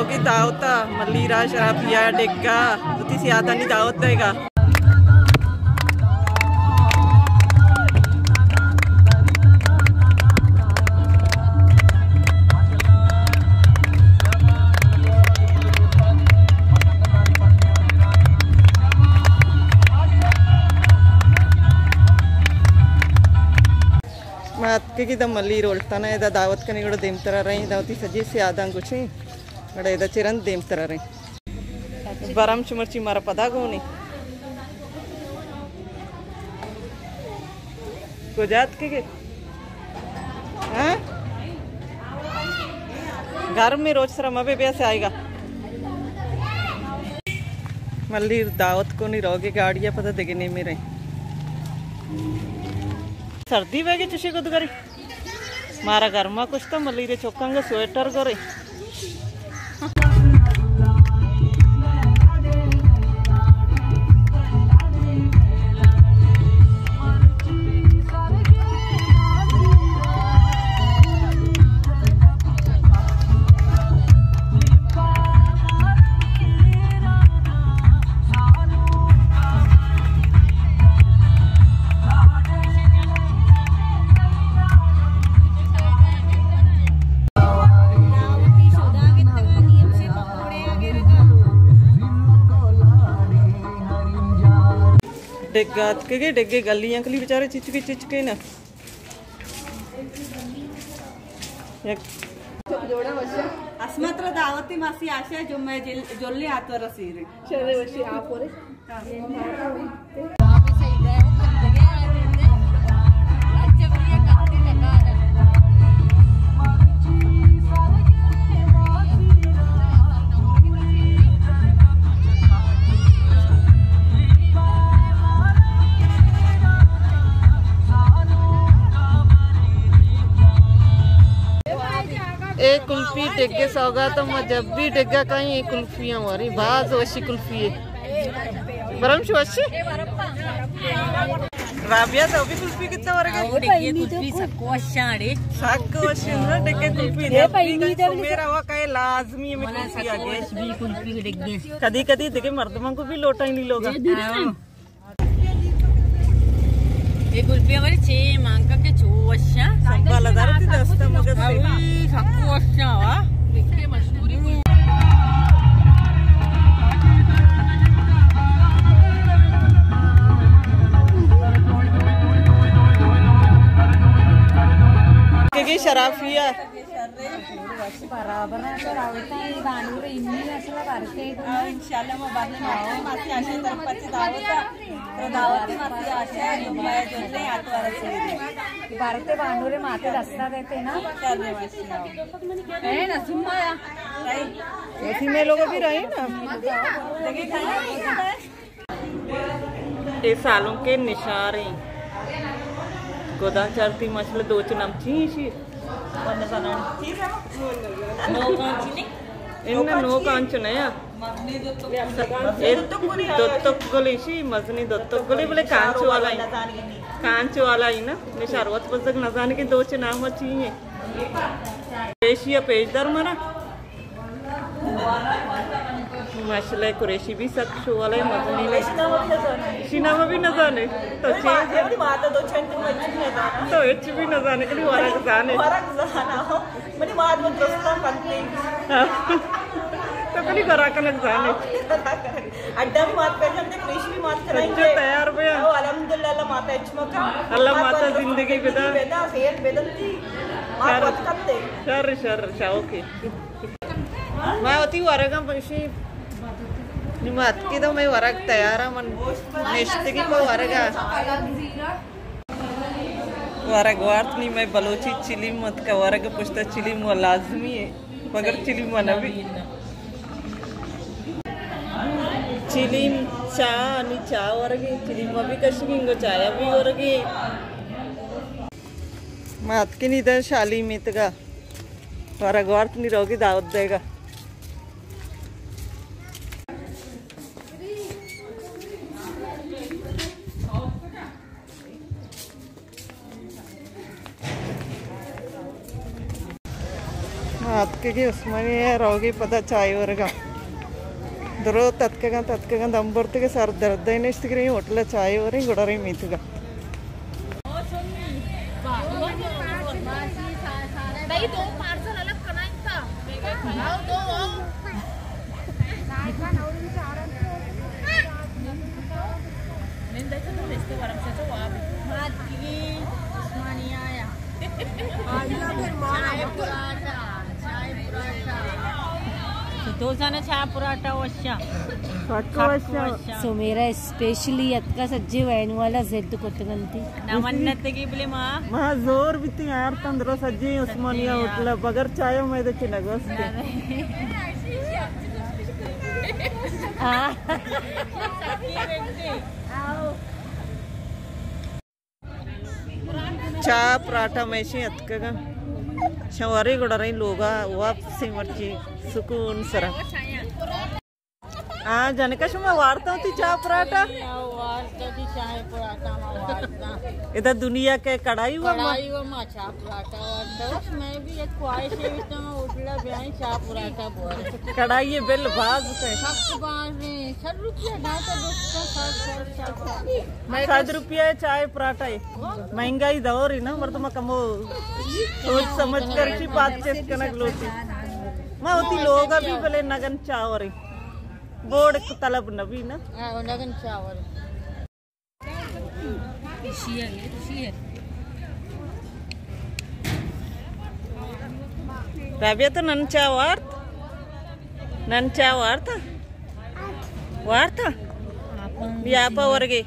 रहोगी दावत मल्लीरा शराफिया डिग्गा उती सी आदा नहीं दावत देगा। मातके मल्ली रोल्ताना इदा दावत कनी गड़ देमतरा रही दावती सजी से आदा गुछी गड़ इदा चिरन देमतरा रही बरम चुमरची मारा पदा गोनी गुजात के हाँ घर में रोज सरा मबे ब्याह से आएगा मल्ली दावत को नहीं रहोगे गाड़ियाँ पता देखने में रही सर्दी वेगी चुशी गुद करी मारा गर्मा कुछ तो मल्ली रे चौकांगे स्वेटर करे डिग्गा के डिग्गे गलियां कली बेचारे चिचके ना अस्मात्र दावती मासी आशा जो मैं जोल्ले आत्वर सीरे चले वशी आप और एक कुल्फी डिग्गे सौगात मैं जब भी डिग्गा कहीं एक कुल्फियाँ हमारी बाज वशी कुल्फी है बरम वशी राबिया तो भी कुल्फी कितना वरगा डिग्गे कुल्फी सबको वशाड़े सबको वशी ना डिग्गे कुल्फी दे मेरा हुआ कहे लाजमी में कुल्फी आगे भी कुल्फी डिग्गे कदी कदी देखे मर्दों को भी लोटा ही नहीं लोगा ये कुल्फी हमारी 6 मांग के 2 वशा संबा लगा रही थी 10 मगर अभी सबको वशा वा डिग्गे मशहूरी की शराफिया बराबर इंशाल्लाह मासी आशा तरफची दावत मासी आशा जोल्ले आत्वर सीरे भारते बांडुरे माते रस्ता देते ना करने है ना सुम्माया ऐसी में लोग भी रहे ना ये सालों के निशारे गोदान चरती मछली 2 नमची शी नो कांचनया दोत्तोगोलीशी मजनी दोत्तोगोली बोले कांच वाला ही ना निशार वत बजक न जाने के 2 नाम चाहिए कुरेशी या पेजदार मरा माशाल्लाह कुरेशी भी सक शो वाला है मजनी ने शिनामा भी न जाने तो चीज माता 2 छंट में तो एच भी न जाने के लिए वरक जाना हो मेरी मात में दोस्ता बनती तो कली गराकन जाने अड्डा भी मात पे हमने कृषि भी मात कराएंगे जो तैयार भैया अल्हम्दुलिल्लाह माता इचमका अल्लाह माता जिंदगी बेदा सेहत बेदंती मात वत करते शर ओके मैं होती वरगा पैसे निमात की तो मैं वरग तैयार मन नेश्त की को वरगा वरग वार्त नहीं मैं बलोची चिली मत का वरग पुछता चिली मो लाजमी है मगर चिली मन भी चिली चा नि चा वरगे चिली म भी कशगिंगो चाया भी वरगे मात की निधर शाली मितगा वरग वार्त नहीं रहोगी दावत देगा ಅತ್ತಿಗೆ ಉಸ್ಮಾನಿ ರೋಗಿ ಪದ ಚಾಯವರೆಗ ದರೋ ತತ್ಕಗ ದಂಬರ್ತಿಗೆ ಸರ್ ದರ್ದೈನೆಸ್ತಿಗೆ ಹೋಟ್ಲ ಚಾಯವರೆ ಗುಡರಿ ಮೀತುಗ नहीं 2 पार्सल अलग करायचा आओ 2 निंदाचं नुसतं वरमच्याचं वाब मातकी उस्मानिया या चाय पराठा तो जाना चाय पराठा वश्या सो मेरा स्पेशली अतका सज्जे वैन वाला जेड कोतगंती नवन्नत्तगी बिले ಮಾ ಜೋರ್ ಬಿತ್ತಿ ಆರ್ತಂದ್ರ ಸಜ್ಜಿ ಉಸ್ಮಾನಿಯಾ ಹೋಟ್ಲ ಬಗರ್ ಚಾಯ ಮೈದಕ್ಕೆ ನಗಸ್ತೆ चा पराठा मैशी अतकगा शवारी गुडराई लोगा वापसी मर्ची सुकून सरा जाने का शुमा वार्ता होती चा पराठा इधर दुनिया के कढ़ाई हुआ चा पराठा मैं भी एक ख्वाहिश है मैं उठला ब्याह चा पराठा बोल कढ़ाई ये बिल भाग से 7 रुपया ₹7 चाय पराठा है महंगाई दौर है ना मर्द में कमो सोच समझ कर की बात चेक कनक लोटी मैं होती लोग अभी भले नगन चावर बोर्ड तलब नबी ना नगन चावर राबिया तो नंचा वार्ता वार्ता व्यापा वर्गे